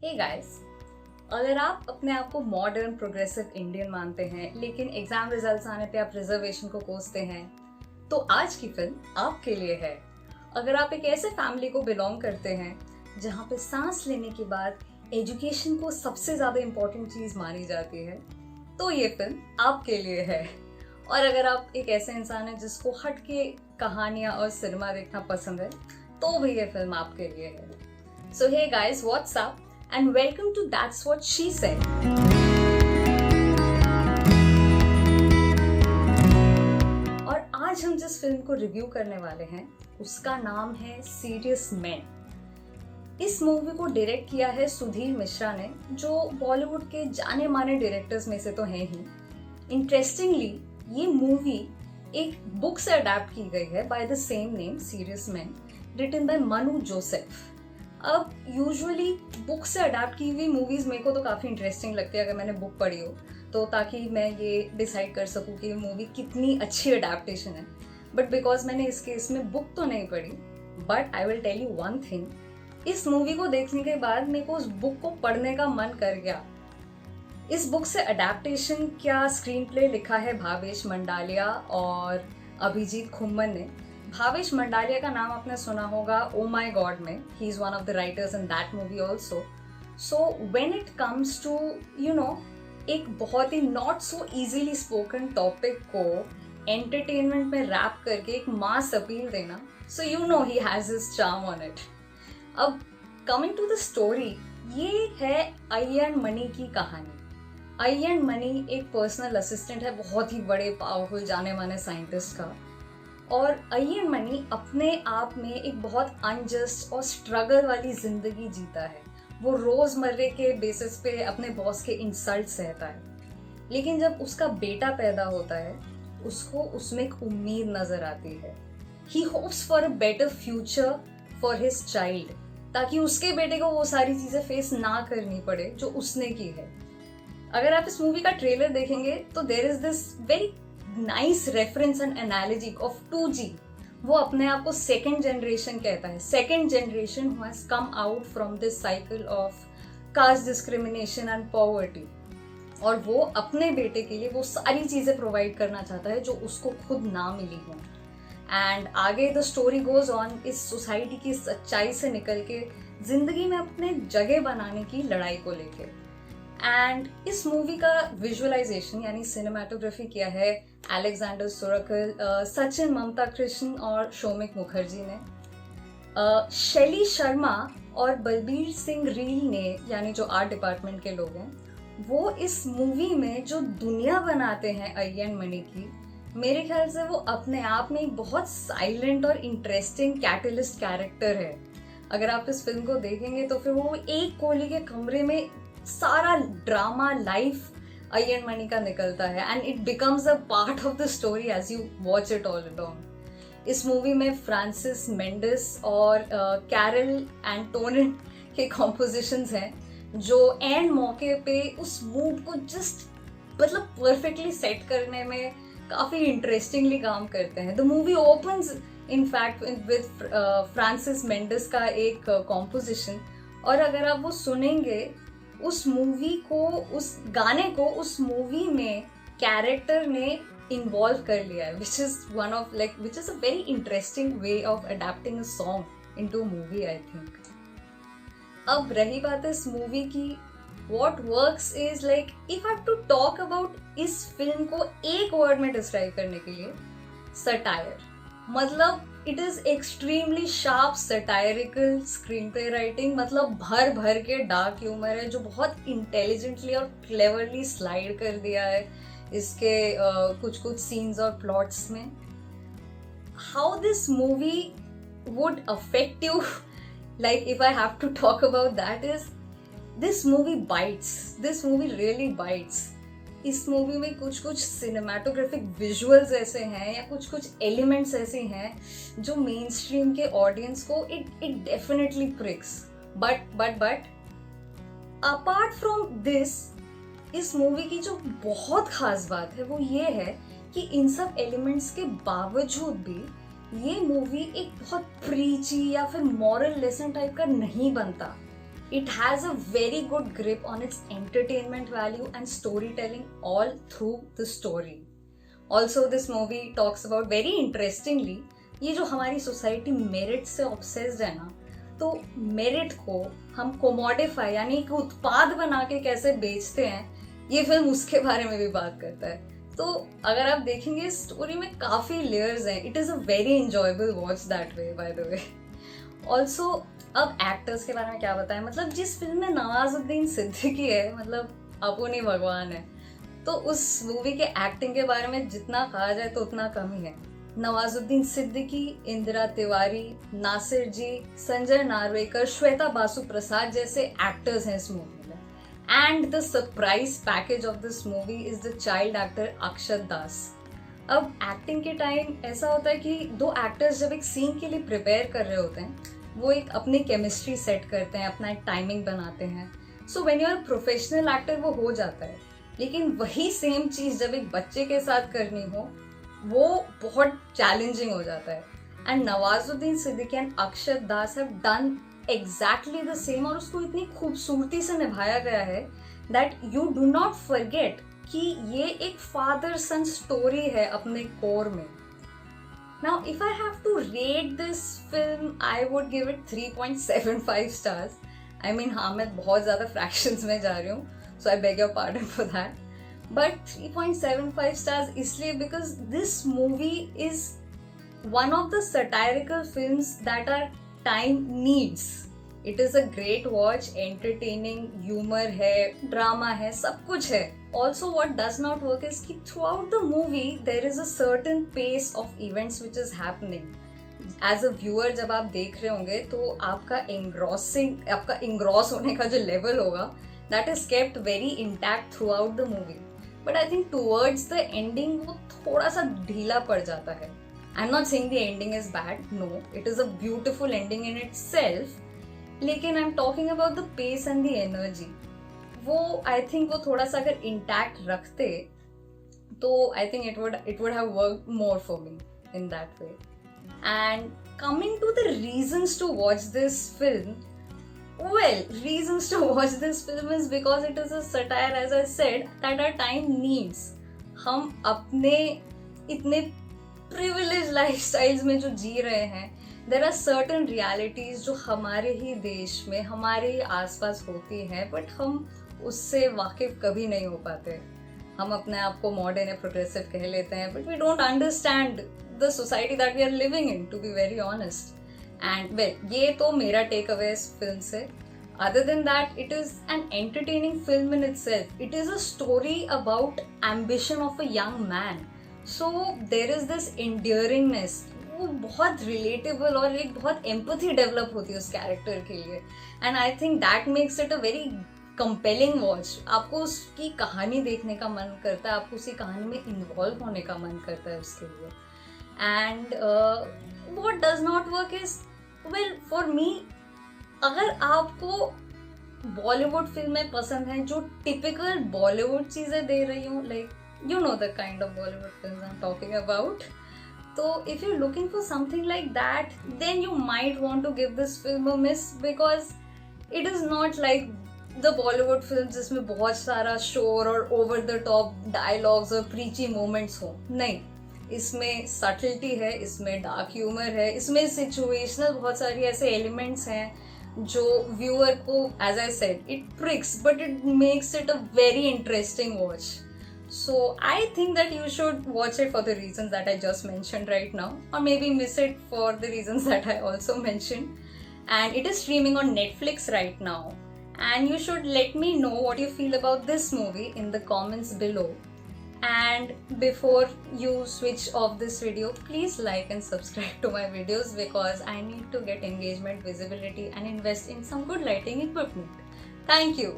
Hey guys, अगर आप अपने आप को मॉडर्न प्रोग्रेसिव इंडियन मानते हैं लेकिन एग्जाम रिजल्ट्स आने पे आप रिजर्वेशन को कोसते हैं, तो आज की फिल्म आपके लिए है। अगर आप एक ऐसे फैमिली को बिलोंग करते हैं जहाँ पे सांस लेने के बाद एजुकेशन को सबसे ज़्यादा इम्पोर्टेंट चीज़ मानी जाती है, तो ये फिल्म आपके लिए है। और अगर आप एक ऐसे इंसान हैं जिसको हट के कहानियाँ और सिनेमा देखना पसंद है, तो भी ये फिल्म आपके लिए है। So hey guys, what's up? And welcome to That's What She Said. और आज हम जिस फिल्म को रिव्यू करने वाले हैं उसका नाम है सीरियस मैन। इस मूवी को डायरेक्ट किया है सुधीर मिश्रा ने, जो बॉलीवुड के जाने माने डायरेक्टर्स में से तो हैं ही। इंटरेस्टिंगली ये मूवी एक बुक से अडेप्ट की गई है by the same name serious man, written by Manu Joseph. अब यूजुअली बुक से अडेप्ट की हुई मूवीज मेरे को तो काफ़ी इंटरेस्टिंग लगती है अगर मैंने बुक पढ़ी हो तो, ताकि मैं ये डिसाइड कर सकूँ कि ये मूवी कितनी अच्छी अडेप्टेशन है। बट बिकॉज मैंने इस केस में बुक तो नहीं पढ़ी, but I will tell you one thing, इस मूवी को देखने के बाद मेरे को उस बुक को पढ़ने का मन कर गया। इस बुक से अडेप्टेशन क्या स्क्रीन प्ले लिखा है भावेश मंडालिया और अभिजीत खुम्मन ने। भावेश मंडालिया का नाम आपने सुना होगा ओ माई गॉड में, he is one of the writers in that movie also. So when it comes to एक बहुत ही not so easily spoken topic को एंटरटेनमेंट में रैप करके एक मास अपील देना, so he has his charm on it. अब coming to the story, ये है अय्यन मणि की कहानी। अय्यन मणि एक पर्सनल असिस्टेंट है बहुत ही बड़े पावरफुल जाने माने साइंटिस्ट का, और अय्यन मणि अपने आप में एक बहुत अनजस्ट और स्ट्रगल वाली जिंदगी जीता है। वो रोजमर्रे के बेसिस पे अपने बॉस के इंसल्ट सहता है, लेकिन जब उसका बेटा पैदा होता है उसको उसमें एक उम्मीद नजर आती है। He hopes for a better future for his child, ताकि उसके बेटे को वो सारी चीजें फेस ना करनी पड़े जो उसने की है। अगर आप इस मूवी का ट्रेलर देखेंगे तो there is this very nice reference and analogy of 2G। वो अपने आप को सेकेंड जनरेशन कहता है, second generation who has come out from this cycle of caste discrimination and poverty, और वो अपने बेटे के लिए वो सारी चीजें प्रोवाइड करना चाहता है जो उसको खुद ना मिली हो। एंड आगे द स्टोरी गोज ऑन इस सोसाइटी की सच्चाई से निकल के जिंदगी में अपने जगह बनाने की लड़ाई को लेके। एंड इस मूवी का विजुअलाइजेशन यानी सिनेमाटोग्राफी किया है अलेक्जेंडर सोरकल, सचिन ममता कृष्ण और शौमिक मुखर्जी ने। शैली शर्मा और बलबीर सिंह रील ने, यानी जो आर्ट डिपार्टमेंट के लोग हैं, वो इस मूवी में जो दुनिया बनाते हैं अय्यन मणि की, मेरे ख्याल से वो अपने आप में एक बहुत साइलेंट और इंटरेस्टिंग कैटलिस्ट कैरेक्टर है। अगर आप इस फिल्म को देखेंगे तो फिर वो एक कोहली के कमरे में सारा ड्रामा लाइफ अय्यन मणि का निकलता है, and it becomes a part of the story as you watch it all along. इस मूवी में फ्रांसिस मेंडिस और कैरल एंटोनिन के कॉम्पोजिशंस हैं, जो एंड मौके पे उस मूड को जस्ट परफेक्टली सेट करने में काफ़ी इंटरेस्टिंगली काम करते हैं। The movie opens in fact with Francis Mendis का एक कॉम्पोजिशन, और अगर आप वो सुनेंगे उस मूवी को, उस गाने को उस मूवी में कैरेक्टर ने इन्वॉल्व कर लिया है, which is a very interesting way of adapting a song into movie, I think. अब रही बात इस मूवी की, what works is like, if I have to talk about इस फिल्म को एक वर्ड में डिस्क्राइब करने के लिए, सटायर। मतलब it is extremely sharp satirical screen play writing, मतलब भर भर के डार्क ह्यूमर है जो बहुत इंटेलिजेंटली और क्लेवरली स्लाइड कर दिया है इसके कुछ कुछ सीन्स और प्लॉट्स में। How this movie would affect you, like if I have to talk about that, is this movie bites. This movie really bites. इस मूवी में कुछ कुछ सिनेमाटोग्राफिक विजुअल्स ऐसे हैं या कुछ कुछ एलिमेंट्स ऐसे हैं जो मेन स्ट्रीम के ऑडियंस को it definitely prix. But apart from this, इस मूवी की जो बहुत खास बात है वो ये है कि इन सब एलिमेंट्स के बावजूद भी ये मूवी एक बहुत प्रीची या फिर मॉरल लेसन टाइप का नहीं बनता। It has a very good grip on its entertainment value and storytelling all through the story. Also, this movie talks about very interestingly, ये जो हमारी सोसाइटी मेरिट से ऑब्सेस्ड है ना, तो मेरिट को हम कोमोडिफाई यानी कि उत्पाद बना के कैसे बेचते हैं, ये फिल्म उसके बारे में भी बात करता है. तो अगर आप देखेंगे स्टोरी में काफी लेयर्स हैं. It is a very enjoyable watch that way by the way. Also अब एक्टर्स के बारे में क्या बताएं, मतलब जिस फिल्म में नवाजुद्दीन सिद्दीकी है, मतलब अपुनी भगवान है, तो उस मूवी के एक्टिंग के बारे में जितना कहा जाए तो उतना कम ही है. नवाजुद्दीन सिद्दीकी, इंदिरा तिवारी, नासिर जी, संजय नार्वेकर, श्वेता बासु प्रसाद जैसे एक्टर्स हैं इस मूवी में. And the surprise package of this movie is the child actor Akshat Das. अब एक्टिंग के टाइम ऐसा होता है कि दो एक्टर्स जब एक सीन के लिए प्रिपेयर कर रहे होते हैं, वो एक अपनी केमिस्ट्री सेट करते हैं, अपना एक टाइमिंग बनाते हैं. So when you are professional actor वो हो जाता है, लेकिन वही सेम चीज़ जब एक बच्चे के साथ करनी हो वो बहुत चैलेंजिंग हो जाता है. And Nawazuddin Siddiqui and Akshat Das have done exactly the same, और उसको इतनी खूबसूरती से निभाया गया है that you do not forget कि ये एक फादर सन स्टोरी है अपने कोर में. Now if I have to rate this film I would give it 3.75 stars. I mean हाँ, मैं बहुत ज़्यादा फ्रैक्शंस में जा रही हूँ, so I beg your pardon for that. But 3.75 stars इसलिए because this movie is one of the satirical films that our time needs. It is a great watch, entertaining, humor है, drama है, सब कुछ है. Also, what does not work is कि throughout the movie there is a certain pace of events which is happening. As a viewer जब आप देख रहे होंगे तो आपका engross होने का जो level होगा, that is kept very intact throughout the movie. But I think towards the ending वो थोड़ा सा ढीला पड़ जाता है. I'm not saying the ending is bad, no, it is a beautiful ending in itself, लेकिन I'm talking about the pace and the energy. वो I think वो थोड़ा सा अगर intact रखते तो I think it would have worked more for me in that way. And coming to the reasons to watch this film, well, reasons to watch this film is because it is a satire, as I said, that our time needs. हम अपने इतने privilege lifestyles में जो जी रहे हैं, there are certain realities जो हमारे ही देश में, हमारे ही आसपास होती हैं, बट हम उससे वाकिफ कभी नहीं हो पाते. हम अपने आप को मॉडर्न या प्रोग्रेसिव कह लेते हैं, but we don't understand the society that we are living in, to be very honest. And well, ये तो मेरा टेक अवे इस फिल्म से. Other than that, it is an entertaining film in itself. It is a story about ambition of a young man. So there is this endearingness. वो बहुत relatable और एक बहुत empathy develop होती है उस character के लिए. And I think that makes it a very compelling watch. आपको उसकी कहानी देखने का मन करता है, आपको उसी कहानी में involve होने का मन करता है उसके लिए. And what does not work is, well, for me, अगर आपको बॉलीवुड फिल्में पसंद हैं जो टिपिकल बॉलीवुड चीज़ें दे रही हूँ, like you know the kind of Bollywood films I am talking about, तो if you looking for something like that, then you might want to give this film a miss, because it is not like the Bollywood film जिसमें बहुत सारा शोर और over the top dialogues और प्रीची moments हो. नहीं, इसमें सटलिटी है, इसमें डार्क ह्यूमर है, इसमें सिचुएशनल बहुत सारी ऐसे एलिमेंट्स हैं जो व्यूअर को, as I said, it tricks but it makes it a very interesting watch. So I think that you should watch it for the reasons that I just mentioned right now, और maybe miss it for the reasons that I also mentioned. And it is streaming on Netflix right now. And you should let me know what you feel about this movie in the comments below. And before you switch off this video, please like and subscribe to my videos, because I need to get engagement, visibility and invest in some good lighting equipment. Thank you.